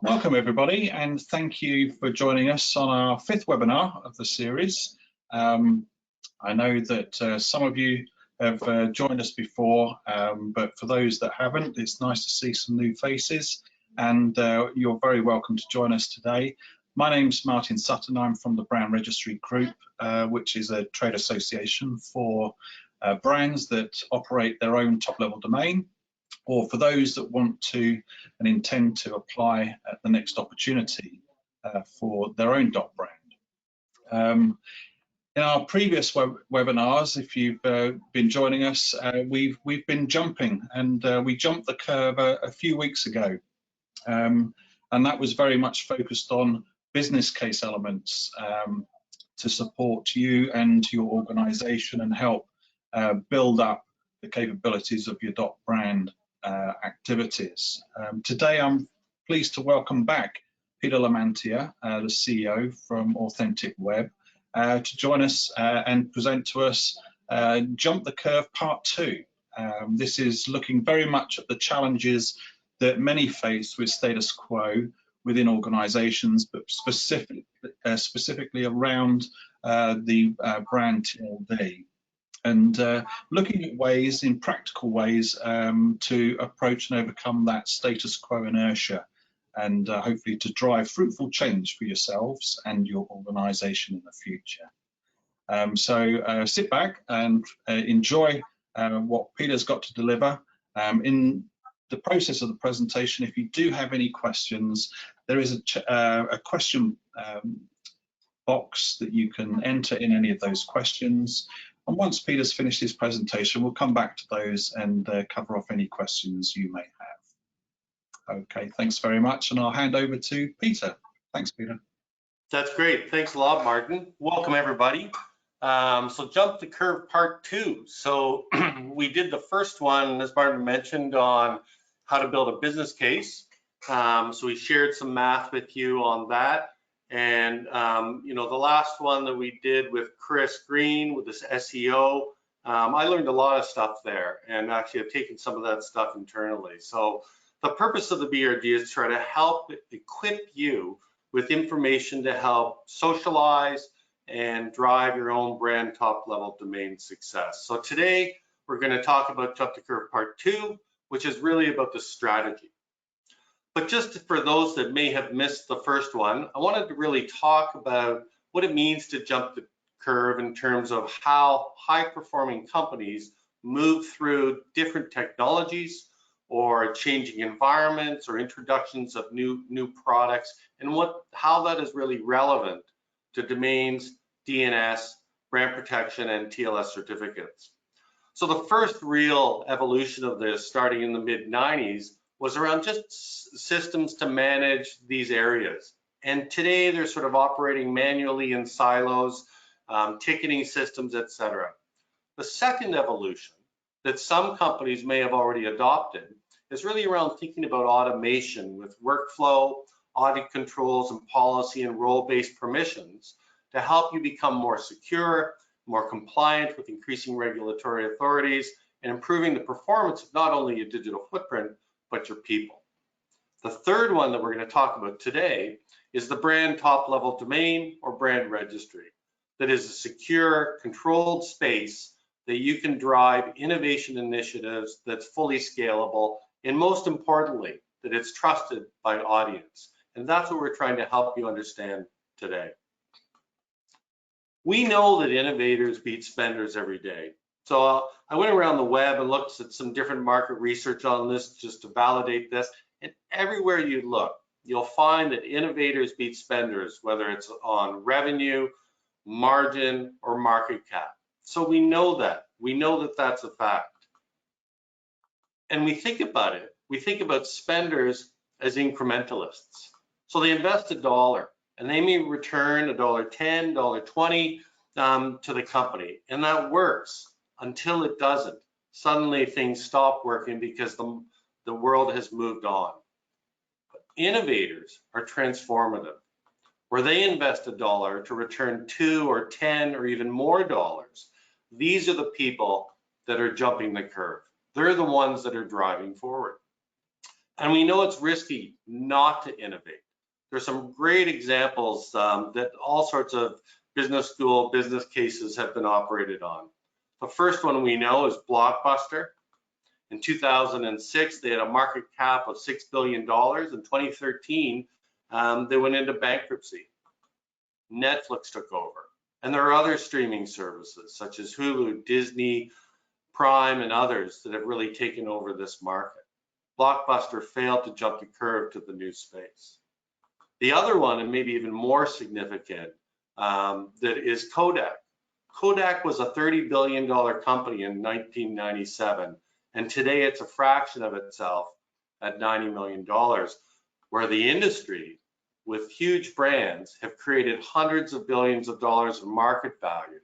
Welcome everybody, and thank you for joining us on our fifth webinar of the series. I know that some of you have joined us before, but for those that haven't, it's nice to see some new faces, and you're very welcome to join us today. My name's Martin Sutton. I'm from the Brand Registry Group, which is a trade association for brands that operate their own top-level domain, or for those that want to and intend to apply at the next opportunity for their own dotBrand. In our previous webinars, if you've been joining us, we've been jumping, and we jumped the curve a few weeks ago, and that was very much focused on business case elements to support you and your organization and help build up the capabilities of your dotBrand activities. Today I'm pleased to welcome back Peter Lamantia, the CEO from Authentic Web, to join us and present to us Jump the Curve Part 2. This is looking very much at the challenges that many face with status quo within organizations, but specifically around the brand TLD. And looking at ways, in practical ways, to approach and overcome that status quo inertia, and hopefully to drive fruitful change for yourselves and your organization in the future. So sit back and enjoy what Peter's got to deliver. In the process of the presentation, if you do have any questions, there is a question box that you can enter in any of those questions. And once Peter's finished his presentation, we'll come back to those and cover off any questions you may have. Okay, thanks very much, and I'll hand over to Peter. Thanks, Peter. That's great. Thanks a lot, Martin. Welcome, everybody. So Jump the Curve Part 2. So we did the first one, as Martin mentioned, on how to build a business case. So we shared some math with you on that. And you know, the last one that we did with Chris Green with this SEO, I learned a lot of stuff there, and actually I've taken some of that stuff internally. So the purpose of the BRG is to try to help equip you with information to help socialize and drive your own brand top-level domain success. So today we're going to talk about Jump the Curve Part 2, which is really about the strategy. But just for those that may have missed the first one, I wanted to really talk about what it means to jump the curve in terms of how high-performing companies move through different technologies or changing environments or introductions of new products, and how that is really relevant to domains, DNS, brand protection, and TLS certificates. So the first real evolution of this, starting in the mid-90s, was around just systems to manage these areas. And today they're sort of operating manually in silos, ticketing systems, etc. The second evolution that some companies may have already adopted is really around thinking about automation with workflow, audit controls, and policy and role-based permissions to help you become more secure, more compliant with increasing regulatory authorities, and improving the performance of not only your digital footprint, but your people. The third one that we're going to talk about today is the brand top-level domain or brand registry. That is a secure, controlled space that you can drive innovation initiatives that's fully scalable, and most importantly, that it's trusted by an audience. And that's what we're trying to help you understand today. We know that innovators beat spenders every day. So I went around the web and looked at some different market research on this just to validate this. And everywhere you look, you'll find that innovators beat spenders, whether it's on revenue, margin, or market cap. So we know that. We know that that's a fact. And we think about it. We think about spenders as incrementalists. So they invest $1 and they may return $1.10, $1.20 to the company. And that works. Until it doesn't. Suddenly things stop working because the world has moved on. But innovators are transformative, where they invest $1 to return $2 or $10 or even more dollars. These are the people that are jumping the curve. They're the ones that are driving forward. And we know it's risky not to innovate. There's some great examples that all sorts of business school business cases have been operated on. The first one we know is Blockbuster. In 2006, they had a market cap of $6 billion. In 2013, they went into bankruptcy. Netflix took over. And there are other streaming services such as Hulu, Disney, Prime, and others that have really taken over this market. Blockbuster failed to jump the curve to the new space. The other one, and maybe even more significant, that is Kodak. Kodak was a $30 billion company in 1997, and today it's a fraction of itself at $90 million, where the industry, with huge brands, have created hundreds of billions of dollars of market value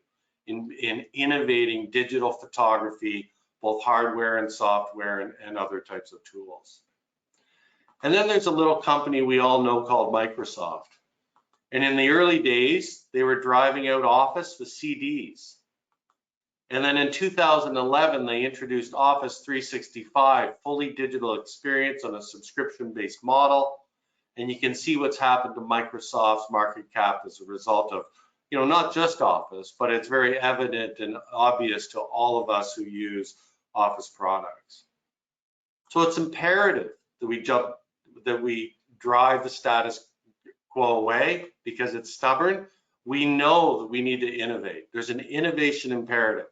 in innovating digital photography, both hardware and software and other types of tools. And then there's a little company we all know called Microsoft. And in the early days, they were driving out Office with CDs. And then in 2011, they introduced Office 365, fully digital experience on a subscription-based model. And you can see what's happened to Microsoft's market cap as a result of, not just Office, but it's very evident and obvious to all of us who use Office products. So it's imperative that we drive the status quo away because it's stubborn. We know that we need to innovate. There's an innovation imperative.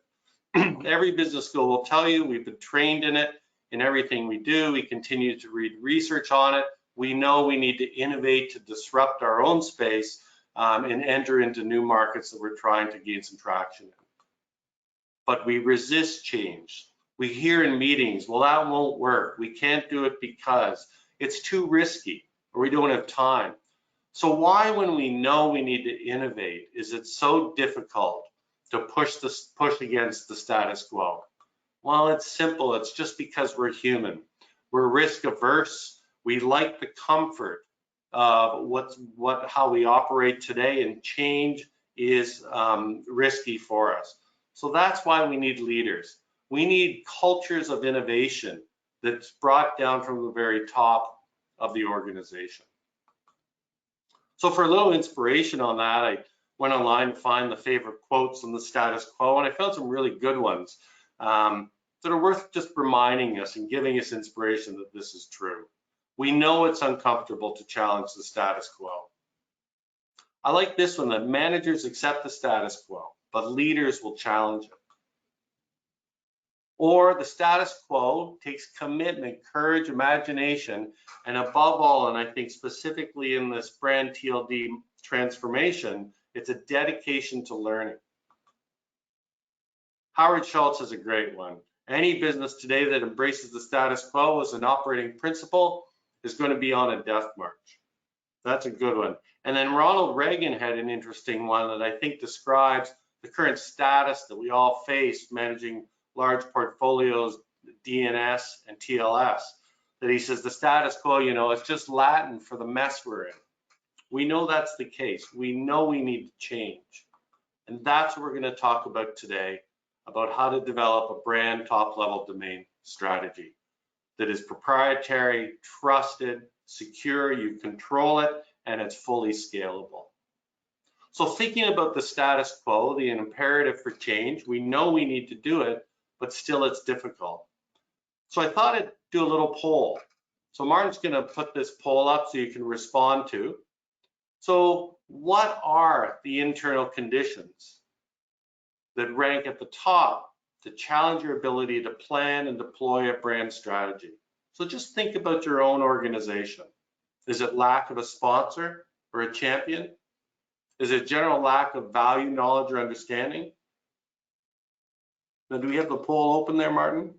Every business school will tell you, we've been trained in it in everything we do. We continue to read research on it. We know we need to innovate to disrupt our own space and enter into new markets that we're trying to gain some traction in. But we resist change. We hear in meetings, well, that won't work. We can't do it because it's too risky or we don't have time. So why, when we know we need to innovate, is it so difficult to push against the status quo? Well, it's simple. It's just because we're human. We're risk averse. We like the comfort of how we operate today, and change is risky for us. So that's why we need leaders. We need cultures of innovation that's brought down from the very top of the organization. So for a little inspiration on that, I went online to find the favorite quotes on the status quo, and I found some really good ones that are worth just reminding us and giving us inspiration that this is true. We know it's uncomfortable to challenge the status quo. I like this one, that managers accept the status quo, but leaders will challenge it. Or the status quo takes commitment, courage, imagination, and above all, and I think specifically in this brand TLD transformation, it's a dedication to learning. Howard Schultz is a great one. Any business today that embraces the status quo as an operating principle is going to be on a death march. That's a good one. And then Ronald Reagan had an interesting one that I think describes the current status that we all face managing large portfolios, DNS and TLS, that he says the status quo, it's just Latin for the mess we're in. We know that's the case. We know we need to change. And that's what we're going to talk about today, about how to develop a brand top-level domain strategy that is proprietary, trusted, secure, you control it, and it's fully scalable. So thinking about the status quo, the imperative for change, we know we need to do it, but still it's difficult. So I thought I'd do a little poll. So Martin's going to put this poll up so you can respond to. So what are the internal conditions that rank at the top to challenge your ability to plan and deploy a brand strategy? So just think about your own organization. Is it lack of a sponsor or a champion? Is it general lack of value, knowledge, or understanding? Now, do we have the poll open there, Martin?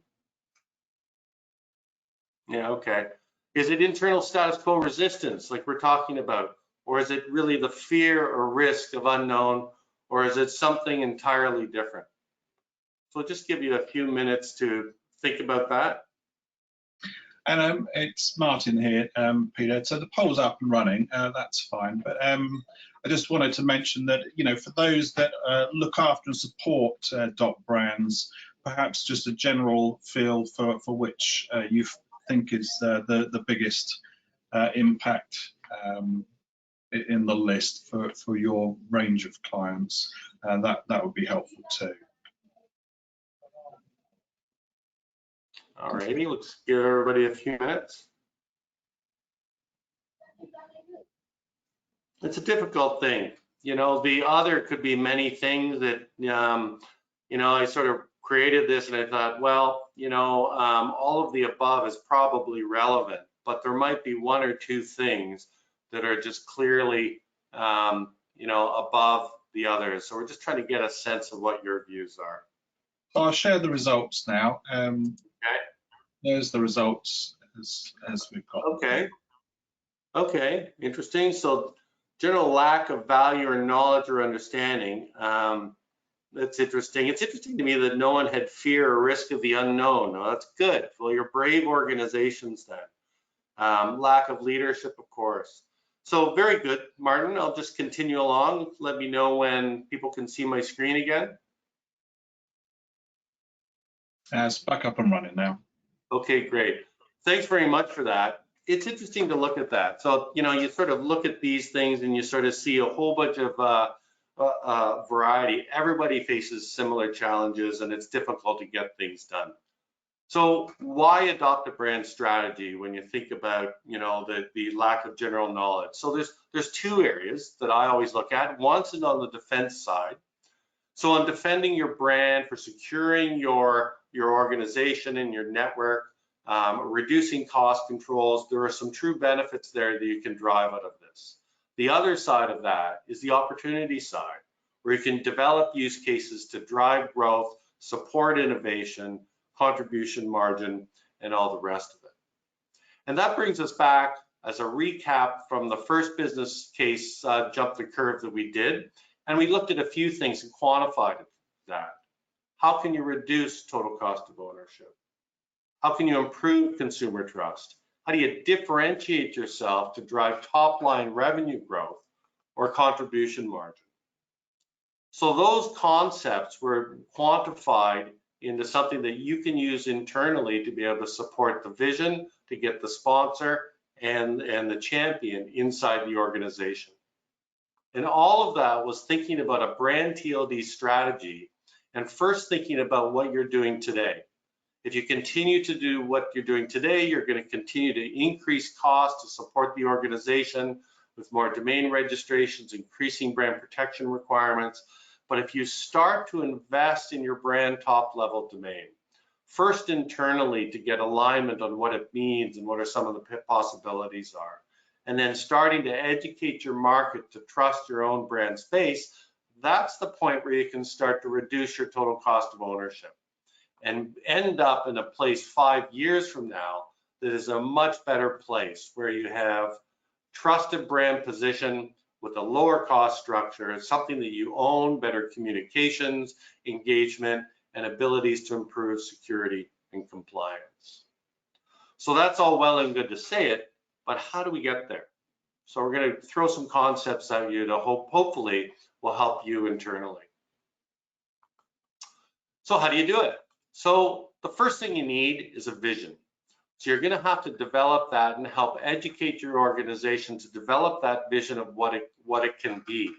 Yeah, okay. Is it internal status quo resistance, like we're talking about? Or is it really the fear or risk of unknown? Or is it something entirely different? So I'll just give you a few minutes to think about that. And it's Martin here, Peter. So the poll's up and running, that's fine. But I just wanted to mention that, for those that look after and support dotBrands, perhaps just a general feel for which you think is the biggest impact in the list for your range of clients, and that would be helpful too. All righty, let's give everybody a few minutes. It's a difficult thing. You know, the other could be many things that, you know, I sort of created this and I thought, well, you know, all of the above is probably relevant, but there might be one or two things that are just clearly, you know, above the others. So we're just trying to get a sense of what your views are. So I'll share the results now. Okay. There's the results as we've got. Okay. Okay, interesting. So general lack of value or knowledge or understanding. That's interesting. It's interesting to me that no one had fear or risk of the unknown. Well, that's good. Well, you're brave organizations then. Lack of leadership, of course. So very good, Martin. I'll just continue along. Let me know when people can see my screen again. It's back up and running now. Okay, great. Thanks very much for that. It's interesting to look at that. So, you know, you sort of look at these things and you sort of see a whole bunch of variety. Everybody faces similar challenges and it's difficult to get things done. So why adopt a brand strategy when you think about, you know, the lack of general knowledge? So there's two areas that I always look at. One's on the defense side. So on defending your brand, for securing your organization and your network, reducing cost controls, there are some true benefits there that you can drive out of this. The other side of that is the opportunity side, where you can develop use cases to drive growth, support innovation, contribution margin, and all the rest of it. And that brings us back as a recap from the first business case jump the curve that we did. And we looked at a few things and quantified that. How can you reduce total cost of ownership? How can you improve consumer trust? How do you differentiate yourself to drive top line revenue growth or contribution margin? So those concepts were quantified into something that you can use internally to be able to support the vision, to get the sponsor and the champion inside the organization. And all of that was thinking about a brand TLD strategy and first thinking about what you're doing today. If you continue to do what you're doing today, you're going to continue to increase costs to support the organization with more domain registrations, increasing brand protection requirements. But if you start to invest in your brand top level domain, first internally to get alignment on what it means and what are some of the possibilities are, and then starting to educate your market to trust your own brand space, that's the point where you can start to reduce your total cost of ownership and end up in a place 5 years from now that is a much better place, where you have trusted brand position with a lower cost structure, something that you own, better communications, engagement, and abilities to improve security and compliance. So that's all well and good to say it, but how do we get there? So we're going to throw some concepts at you to hopefully will help you internally. So how do you do it? So the first thing you need is a vision. So you're going to have to develop that and help educate your organization to develop that vision of what it can be.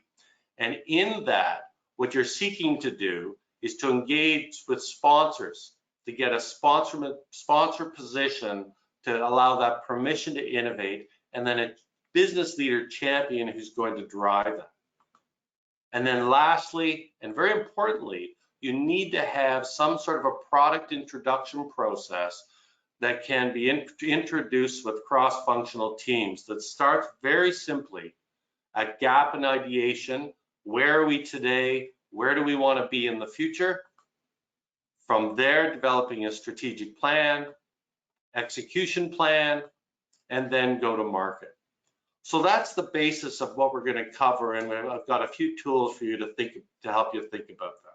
And in that, what you're seeking to do is to engage with sponsors, to get a sponsor position to allow that permission to innovate, and then a business leader champion who's going to drive that. And then lastly, and very importantly, you need to have some sort of a product introduction process that can be introduced with cross-functional teams that starts very simply at gap and ideation. Where are we today? Where do we want to be in the future? From there, developing a strategic plan, execution plan, and then go to market. So that's the basis of what we're going to cover, and I've got a few tools for you to help you think about that.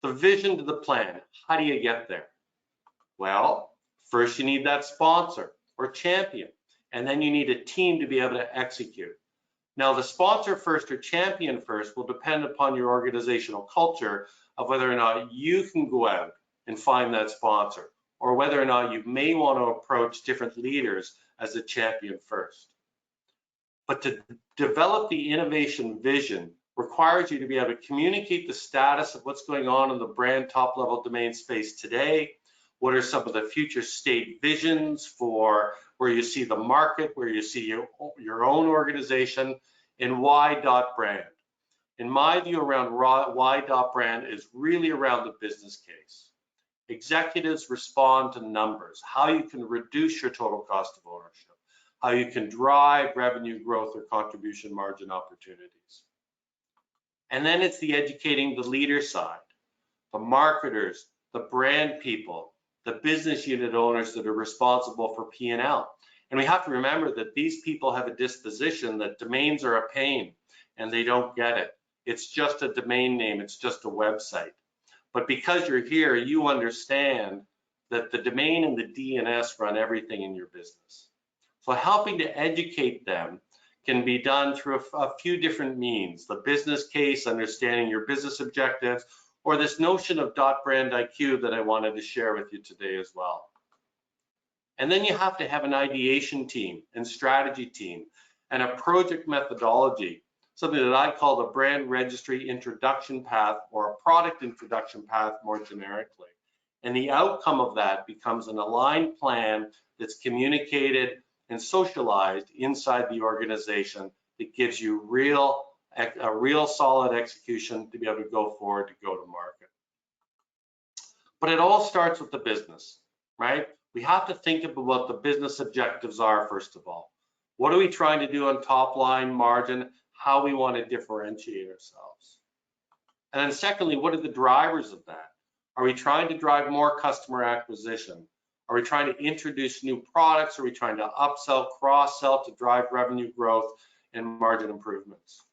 The vision to the plan. How do you get there? Well, first you need that sponsor or champion, and then you need a team to be able to execute. Now, the sponsor first or champion first will depend upon your organizational culture of whether or not you can go out and find that sponsor, or whether or not you may want to approach different leaders as a champion first. But to develop the innovation vision requires you to be able to communicate the status of what's going on in the brand top level domain space today. What are some of the future state visions for where you see the market, where you see your own organization, and why dotBrand? In my view, around why dotBrand is really around the business case. Executives respond to numbers, how you can reduce your total cost of ownership, how you can drive revenue growth or contribution margin opportunities. And then it's the educating the leader side, the marketers, the brand people, the business unit owners that are responsible for P&L. And we have to remember that these people have a disposition that domains are a pain and they don't get it. It's just a domain name, it's just a website. But because you're here, you understand that the domain and the DNS run everything in your business. So helping to educate them can be done through a few different means. The business case, understanding your business objectives, or this notion of dotBrand IQ that I wanted to share with you today as well. And then you have to have an ideation team and strategy team and a project methodology, something that I call the brand registry introduction path, or a product introduction path more generically. And the outcome of that becomes an aligned plan that's communicated and socialized inside the organization that gives you a real solid execution to be able to go forward to go to market. But it all starts with the business, right? We have to think about what the business objectives are, first of all. What are we trying to do on top line, margin, how we want to differentiate ourselves? And then secondly, what are the drivers of that? Are we trying to drive more customer acquisition? Are we trying to introduce new products? Are we trying to upsell, cross-sell to drive revenue growth and margin improvements?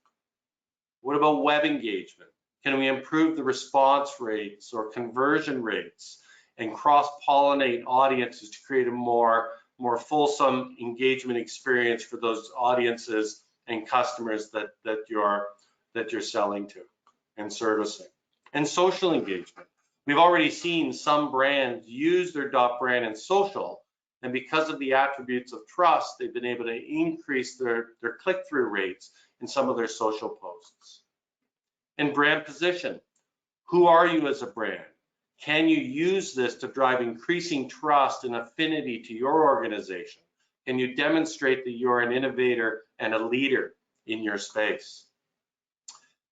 What about web engagement? Can we improve the response rates or conversion rates and cross-pollinate audiences to create a more fulsome engagement experience for those audiences and customers that you're selling to and servicing? And social engagement. We've already seen some brands use their dotBrand in social, and because of the attributes of trust, they've been able to increase their click-through rates in some of their social posts. And brand position. Who are you as a brand? Can you use this to drive increasing trust and affinity to your organization? Can you demonstrate that you're an innovator and a leader in your space?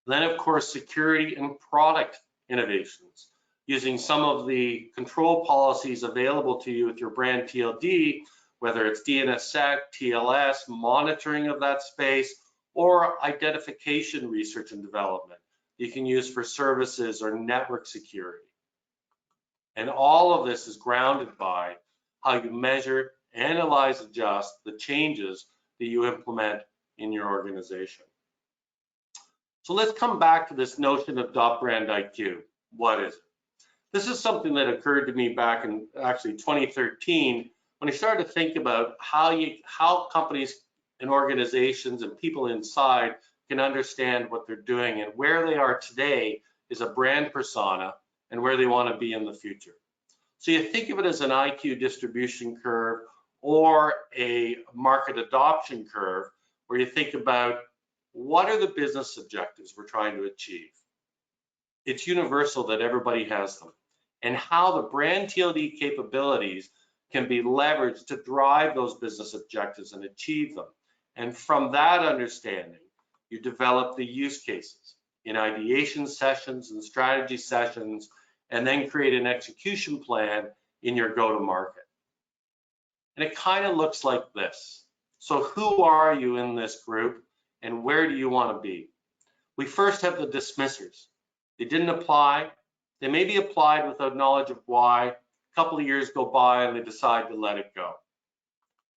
Then, of course, security and product innovations. Using some of the control policies available to you with your brand TLD, whether it's DNSSEC, TLS, monitoring of that space, or identification research and development you can use for services or network security. And all of this is grounded by how you measure, analyze, adjust the changes that you implement in your organization. So let's come back to this notion of dotBrand IQ. What is it? This is something that occurred to me back in actually 2013 when I started to think about how companies and organizations and people inside can understand what they're doing, and where they are today is a brand persona and where they want to be in the future. So you think of it as an IQ distribution curve or a market adoption curve, where you think about what are the business objectives we're trying to achieve. It's universal that everybody has them, and how the brand TLD capabilities can be leveraged to drive those business objectives and achieve them. And from that understanding, you develop the use cases in ideation sessions and strategy sessions, and then create an execution plan in your go-to-market. And it kind of looks like this. So who are you in this group, and where do you want to be? We first have the dismissers. They didn't apply. They may be applied without knowledge of why. A couple of years go by and they decide to let it go.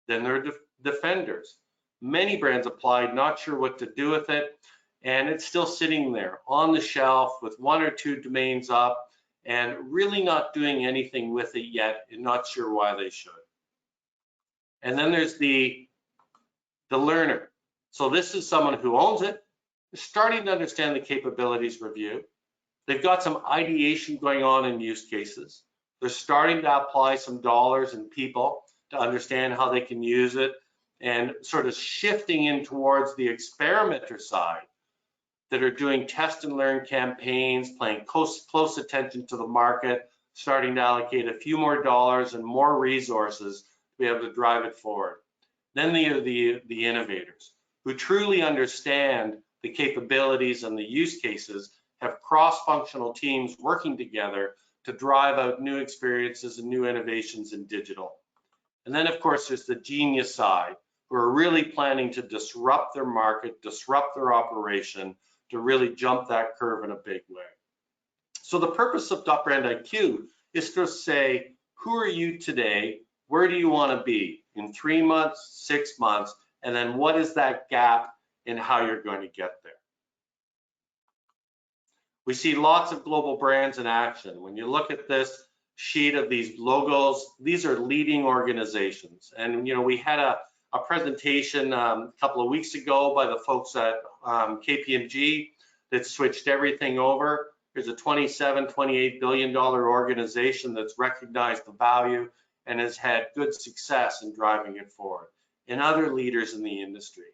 Then there are defenders. Many brands applied, not sure what to do with it, and it's still sitting there on the shelf with 1 or 2 domains up and really not doing anything with it yet and not sure why they should. And then there's the learner. So this is someone who owns it, starting to understand the capabilities review. They've got some ideation going on in use cases. They're starting to apply some dollars and people to understand how they can use it, and sort of shifting in towards the experimenter side that are doing test and learn campaigns, paying close attention to the market, starting to allocate a few more dollars and more resources to be able to drive it forward. Then the innovators who truly understand the capabilities and the use cases, have cross-functional teams working together to drive out new experiences and new innovations in digital. And then of course there's the genius side, who are really planning to disrupt their market, disrupt their operation, to really jump that curve in a big way. So the purpose of dotBrand IQ is to say, who are you today? Where do you want to be in 3 months, 6 months? And then what is that gap in how you're going to get there? We see lots of global brands in action. When you look at this sheet of these logos, these are leading organizations. And we had a presentation a couple of weeks ago by the folks at KPMG that switched everything over. There's a $27, $28 billion organization that's recognized the value and has had good success in driving it forward, and other leaders in the industry.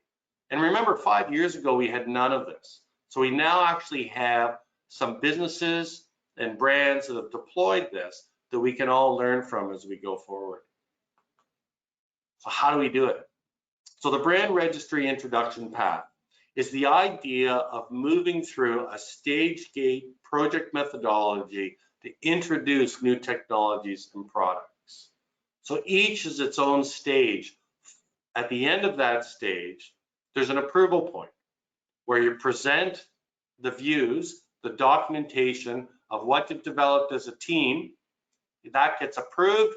And remember, 5 years ago, we had none of this. So we now actually have some businesses and brands that have deployed this that we can all learn from as we go forward. So how do we do it? So the brand registry introduction path is the idea of moving through a stage gate project methodology to introduce new technologies and products. So each is its own stage. At the end of that stage, there's an approval point where you present the views, the documentation of what you've developed as a team. That gets approved,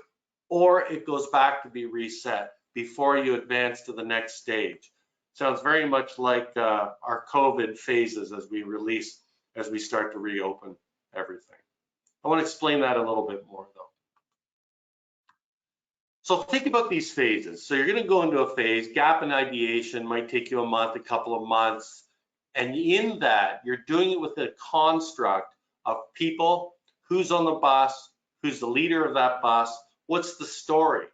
or it goes back to be reset before you advance to the next stage. Sounds very much like our COVID phases as we start to reopen everything. I want to explain that a little bit more though. So think about these phases. So you're going to go into a phase, gap and ideation might take you a month, a couple of months. And in that, you're doing it with a construct of people, who's on the bus, who's the leader of that bus, what's the story,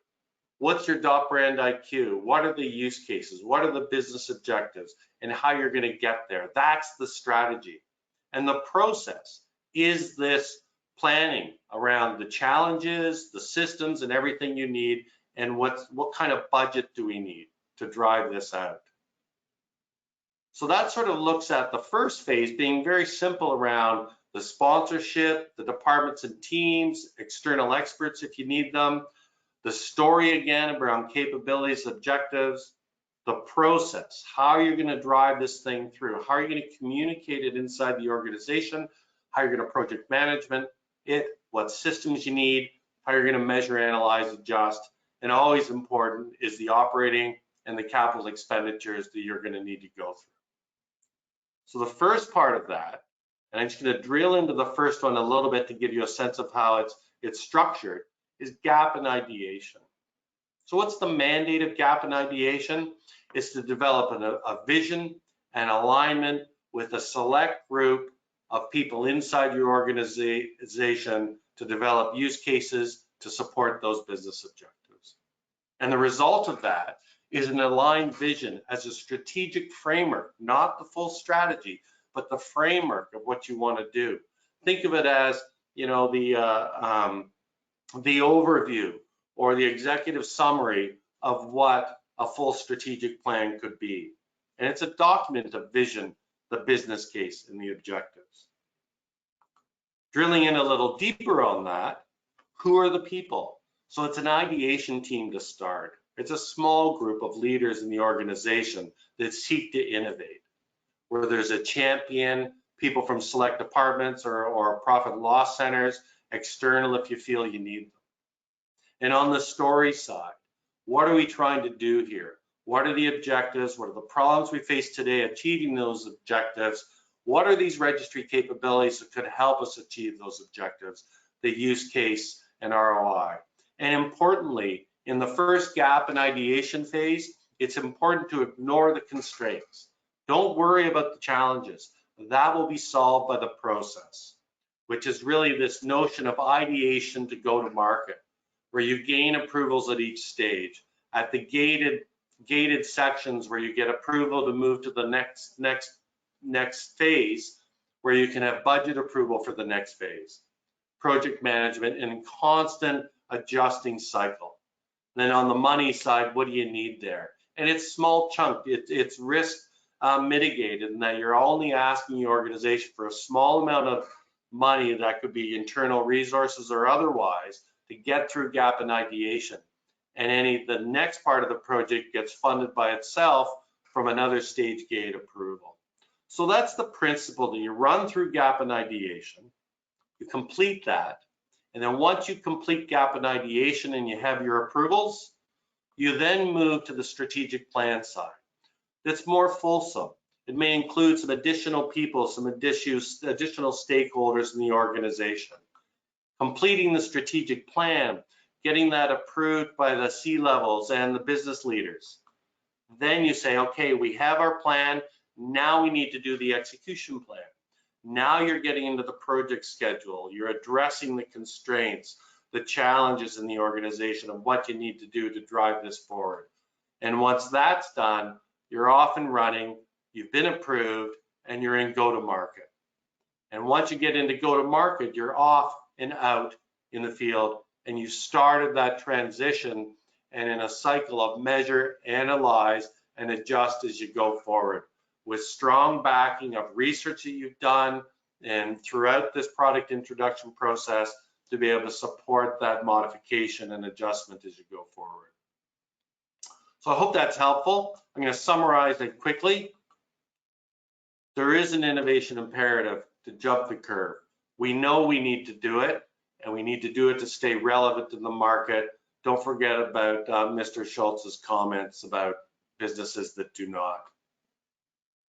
what's your dotBrand IQ, what are the use cases, what are the business objectives, and how you're going to get there. That's the strategy. And the process is this planning around the challenges, the systems, and everything you need, and what kind of budget do we need to drive this out. So that sort of looks at the first phase being very simple around the sponsorship, the departments and teams, external experts if you need them, the story again around capabilities, objectives, the process, how you're going to drive this thing through, how are you going to communicate it inside the organization, how you're going to project management it, what systems you need, how you're going to measure, analyze, adjust, and always important is the operating and the capital expenditures that you're going to need to go through. So the first part of that, and I'm just going to drill into the first one a little bit to give you a sense of how it's structured, is gap and ideation. So what's the mandate of gap and ideation? It's to develop a vision and alignment with a select group of people inside your organization to develop use cases to support those business objectives. And the result of that is an aligned vision as a strategic framework, not the full strategy, but the framework of what you want to do. Think of it as, the overview or the executive summary of what a full strategic plan could be. And it's a document of vision, the business case, and the objectives. Drilling in a little deeper on that, who are the people? So it's an ideation team to start. It's a small group of leaders in the organization that seek to innovate, where there's a champion, people from select departments or profit and loss centers, external if you feel you need them. And on the story side, what are we trying to do here? What are the objectives? What are the problems we face today achieving those objectives? What are these registry capabilities that could help us achieve those objectives, the use case and ROI? And importantly, in the first gap and ideation phase, it's important to ignore the constraints. Don't worry about the challenges. That will be solved by the process. which is really this notion of ideation to go to market, where you gain approvals at each stage. At the gated sections where you get approval to move to the next phase, where you can have budget approval for the next phase, project management, and constant adjusting cycle. Then on the money side, what do you need there? And it's small chunk, it's risk mitigated, in that you're only asking your organization for a small amount of money that could be internal resources or otherwise to get through gap and ideation. And the next part of the project gets funded by itself from another stage gate approval. So that's the principle, that you run through gap and ideation, you complete that, and then once you complete gap and ideation and you have your approvals, you then move to the strategic plan side. That's more fulsome. It may include some additional people, some additional stakeholders in the organization. Completing the strategic plan, getting that approved by the C-levels and the business leaders. Then you say, okay, we have our plan, now we need to do the execution plan. Now you're getting into the project schedule, you're addressing the constraints, the challenges in the organization of what you need to do to drive this forward. And once that's done, you're off and running, you've been approved, and you're in go-to-market. And once you get into go-to-market, you're off and out in the field, and you started that transition and in a cycle of measure, analyze, and adjust as you go forward, with strong backing of research that you've done and throughout this product introduction process to be able to support that modification and adjustment as you go forward. So I hope that's helpful. I'm going to summarize it quickly. There is an innovation imperative to jump the curve. We know we need to do it, and we need to do it to stay relevant in the market. Don't forget about Mr. Schultz's comments about businesses that do not.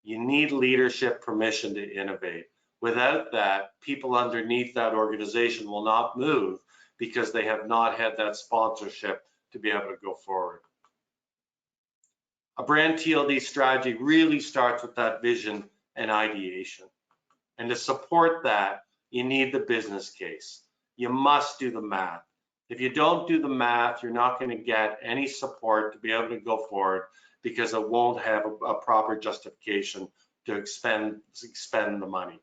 You need leadership permission to innovate. Without that, people underneath that organization will not move because they have not had that sponsorship to be able to go forward. A brand TLD strategy really starts with that vision and ideation. And to support that, you need the business case. You must do the math. If you don't do the math, you're not going to get any support to be able to go forward, because it won't have a proper justification to expend the money.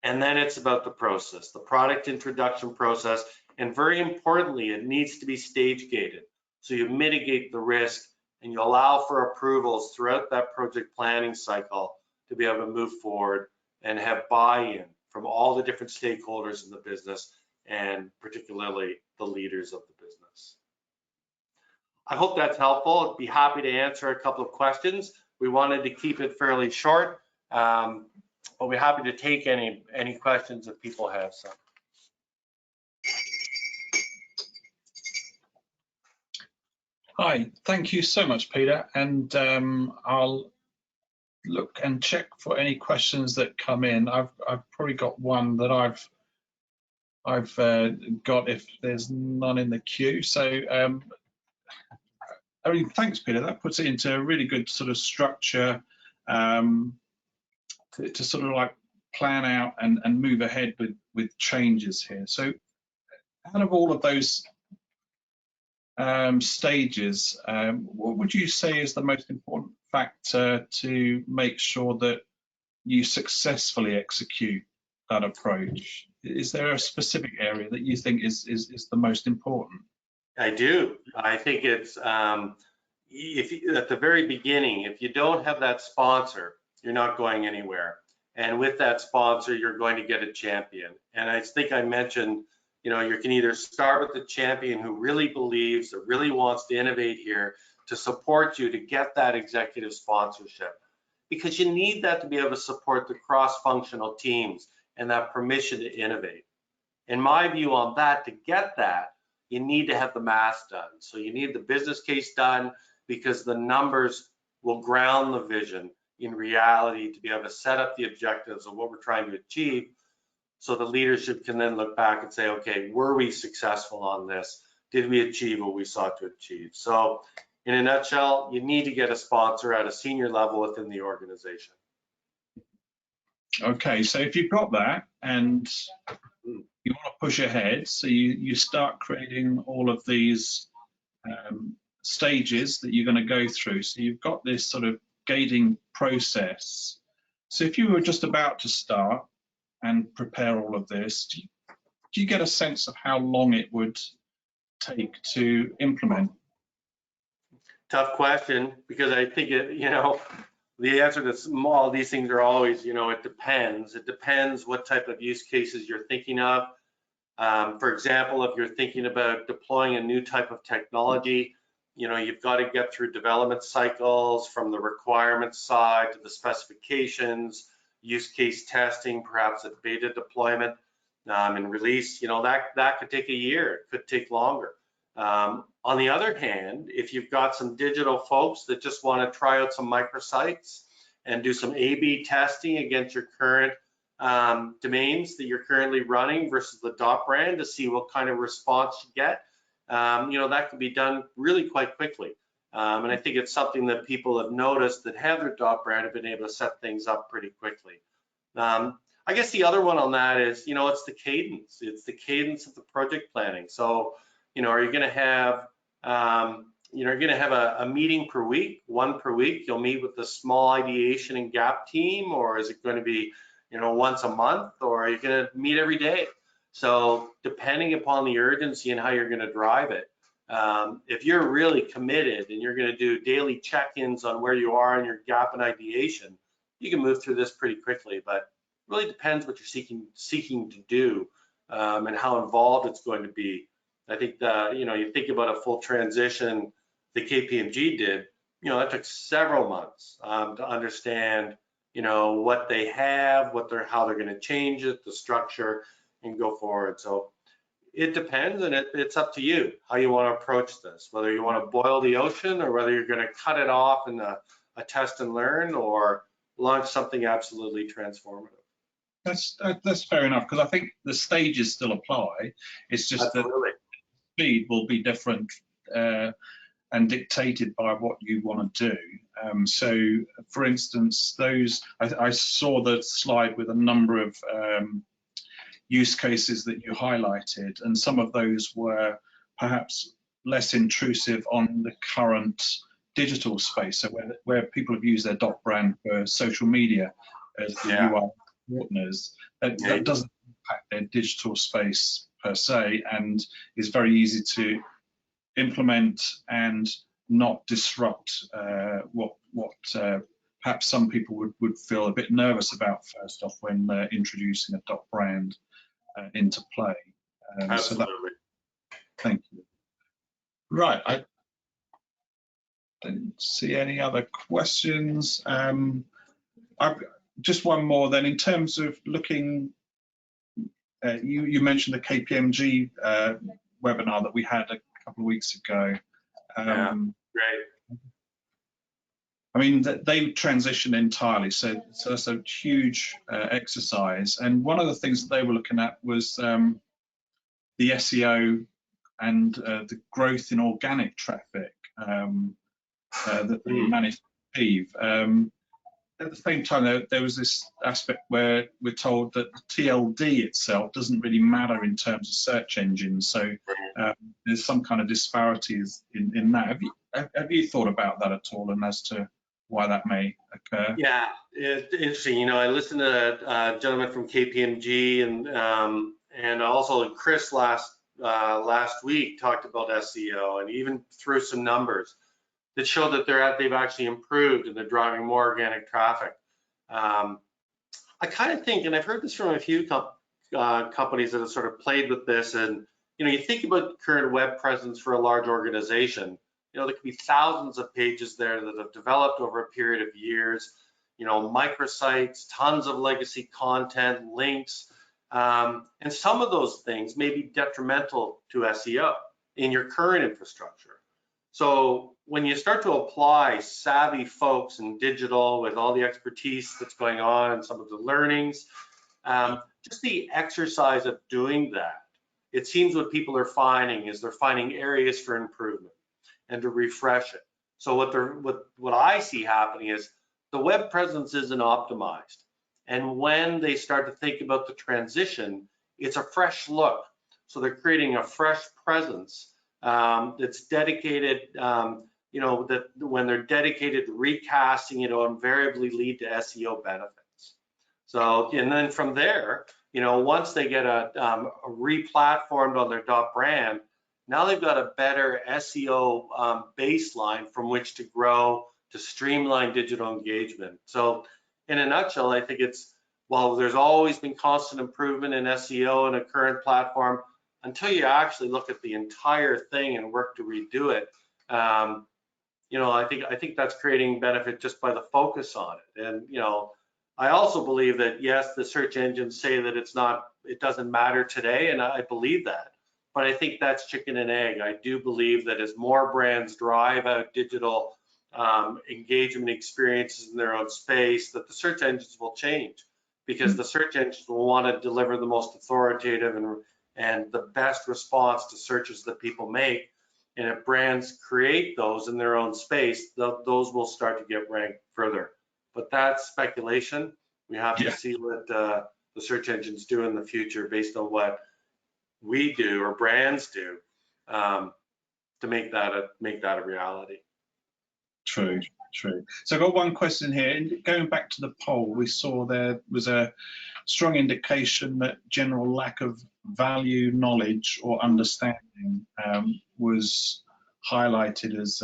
And then it's about the process, the product introduction process, and very importantly, it needs to be stage gated. So you mitigate the risk and you allow for approvals throughout that project planning cycle to be able to move forward and have buy-in from all the different stakeholders in the business, and particularly the leaders of the business. I hope that's helpful. I'd be happy to answer a couple of questions. We wanted to keep it fairly short, but we're happy to take any questions if people have some. Hi, thank you so much, Peter. And I'll look and check for any questions that come in. I've probably got one that I've got if there's none in the queue. So I mean, thanks, Peter. That puts it into a really good sort of structure to sort of like plan out and move ahead with changes here. So out of all of those stages, what would you say is the most important factor to make sure that you successfully execute that approach? Is there a specific area that you think is the most important? I do. I think it's at the very beginning, if you don't have that sponsor, you're not going anywhere. And with that sponsor, you're going to get a champion. And I think I mentioned, you know, you can either start with the champion who really believes or really wants to innovate here to support you to get that executive sponsorship, because you need that to be able to support the cross-functional teams and that permission to innovate. In my view on that, to get that, you need to have the math done. So you need the business case done, because the numbers will ground the vision in reality to be able to set up the objectives of what we're trying to achieve, so the leadership can then look back and say, okay, were we successful on this? Did we achieve what we sought to achieve? So in a nutshell, you need to get a sponsor at a senior level within the organization. Okay, so if you've got that and you want to push ahead, so you start creating all of these stages that you're going to go through. So you've got this sort of gating process. So if you were just about to start and prepare all of this, do you get a sense of how long it would take to implement? Tough question, because I think the answer to all these things are always, it depends. It depends what type of use cases you're thinking of. For example, if you're thinking about deploying a new type of technology, you've got to get through development cycles from the requirements side to the specifications, use case testing, perhaps a beta deployment and release. That could take a year. It could take longer. On the other hand, if you've got some digital folks that just want to try out some microsites and do some A/B testing against your current domains that you're currently running versus the dotBrand to see what kind of response you get, that can be done really quite quickly. And I think it's something that people have noticed that have their dotBrand have been able to set things up pretty quickly. I guess the other one on that is, it's the cadence. It's the cadence of the project planning. So, are you going to have, a meeting per week, one per week? You'll meet with the small ideation and gap team, or is it going to be, once a month, or are you going to meet every day? So depending upon the urgency and how you're going to drive it, if you're really committed and you're going to do daily check-ins on where you are in your gap and ideation, you can move through this pretty quickly. But it really depends what you're seeking to do and how involved it's going to be. I think you think about a full transition the KPMG did, that took several months to understand, what they have, how they're going to change it, the structure, and go forward. So it depends, and it's up to you how you want to approach this, whether you want to boil the ocean or whether you're going to cut it off in a test and learn or launch something absolutely transformative. That's fair enough, because I think the stages still apply. It's just Absolutely. that speed will be different and dictated by what you want to do. So, for instance, I saw the slide with a number of use cases that you highlighted, and some of those were perhaps less intrusive on the current digital space. So where people have used their dotBrand for social media as the UI partners, that doesn't impact their digital space per se, and is very easy to implement and not disrupt what perhaps some people would feel a bit nervous about first off when they're introducing a dotBrand into play. Absolutely. Thank you. Right, I didn't see any other questions. Just one more then, in terms of looking, you mentioned the KPMG webinar that we had a couple of weeks ago. Great. I mean, they transitioned entirely, so that's a huge exercise. And one of the things that they were looking at was the SEO and the growth in organic traffic that they managed to achieve. At the same time, there was this aspect where we're told that the TLD itself doesn't really matter in terms of search engines. So there's some kind of disparities in that. Have you thought about that at all, and as to why that may occur? Yeah, it's interesting. I listened to a gentleman from KPMG and also Chris last week talked about SEO and even threw some numbers that show that they've actually improved and they're driving more organic traffic. I kind of think, and I've heard this from a few companies that have sort of played with this, and you think about current web presence for a large organization. There could be thousands of pages there that have developed over a period of years, microsites, tons of legacy content, links, and some of those things may be detrimental to SEO in your current infrastructure. So when you start to apply savvy folks in digital with all the expertise that's going on and some of the learnings, just the exercise of doing that, it seems what people are finding is they're finding areas for improvement and to refresh it. So what I see happening is the web presence isn't optimized. And when they start to think about the transition, it's a fresh look. So they're creating a fresh presence that's dedicated, that when they're dedicated to recasting, it'll invariably lead to SEO benefits. So, and then from there, once they get a re-platformed on their dotBrand, now they've got a better SEO baseline from which to grow, to streamline digital engagement. So in a nutshell, I think while there's always been constant improvement in SEO in a current platform, until you actually look at the entire thing and work to redo it, I think that's creating benefit just by the focus on it. And I also believe that yes, the search engines say that it doesn't matter today, and I believe that. But I think that's chicken and egg. I do believe that as more brands drive out digital engagement experiences in their own space, that the search engines will change, because the search engines will want to deliver the most authoritative and the best response to searches that people make. And if brands create those in their own space, those will start to get ranked further. But that's speculation. We have to see what the search engines do in the future based on what we do or brands do to make that a reality. True. So I've got one question here. Going back to the poll, we saw there was a strong indication that general lack of value, knowledge, or understanding was highlighted as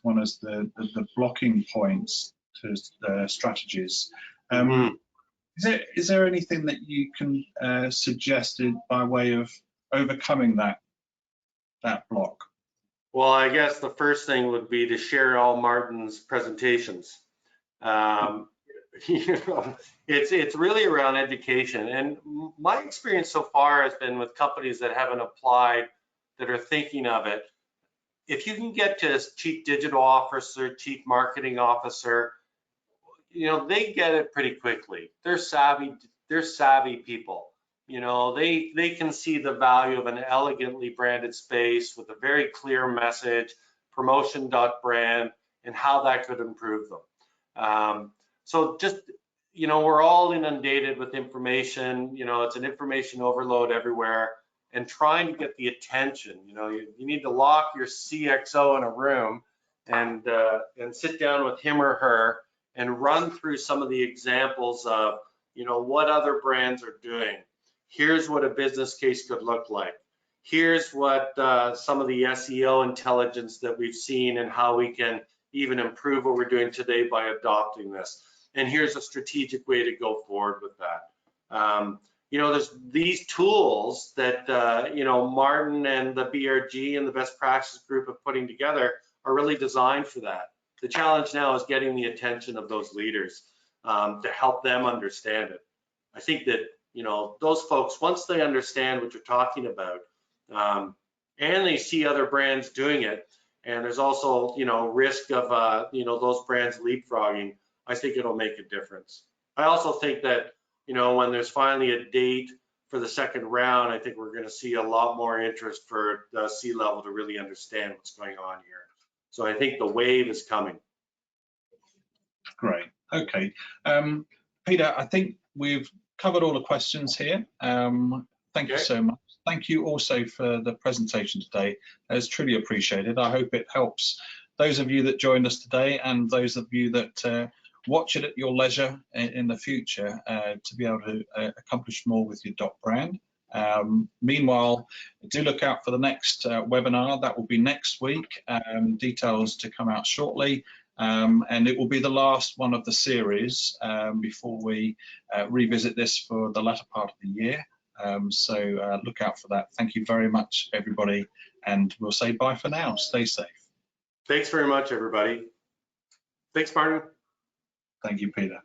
one of the blocking points to strategies. Is there anything that you can suggest by way of overcoming that block? Well, I guess the first thing would be to share all Martin's presentations. It's really around education. And my experience so far has been with companies that haven't applied, that are thinking of it. If you can get to chief digital officer, chief marketing officer, they get it pretty quickly. They're savvy people. They can see the value of an elegantly branded space with a very clear message, promotion.brand, and how that could improve them. So just, we're all inundated with information. It's an information overload everywhere, and trying to get the attention. You need to lock your CXO in a room and sit down with him or her and run through some of the examples of, what other brands are doing. Here's what a business case could look like. Here's what some of the SEO intelligence that we've seen and how we can even improve what we're doing today by adopting this. And here's a strategic way to go forward with that. There's these tools that, Martin and the BRG and the best practices group of putting together are really designed for that. The challenge now is getting the attention of those leaders to help them understand it. I think that, those folks, once they understand what you're talking about, and they see other brands doing it, and there's also, risk of, those brands leapfrogging, I think it'll make a difference. I also think that, when there's finally a date for the second round, I think we're going to see a lot more interest for the C-level to really understand what's going on here. So I think the wave is coming. Great. Okay. Peter, I think we've covered all the questions here. Thank you so much. Thank you also for the presentation today. It's truly appreciated. I hope it helps those of you that joined us today and those of you that watch it at your leisure in the future to be able to accomplish more with your dotBrand. Meanwhile, do look out for the next webinar. That will be next week. Details to come out shortly. And it will be the last one of the series before we revisit this for the latter part of the year. So look out for that. Thank you very much, everybody. And we'll say bye for now. Stay safe. Thanks very much, everybody. Thanks, Martin. Thank you, Peter.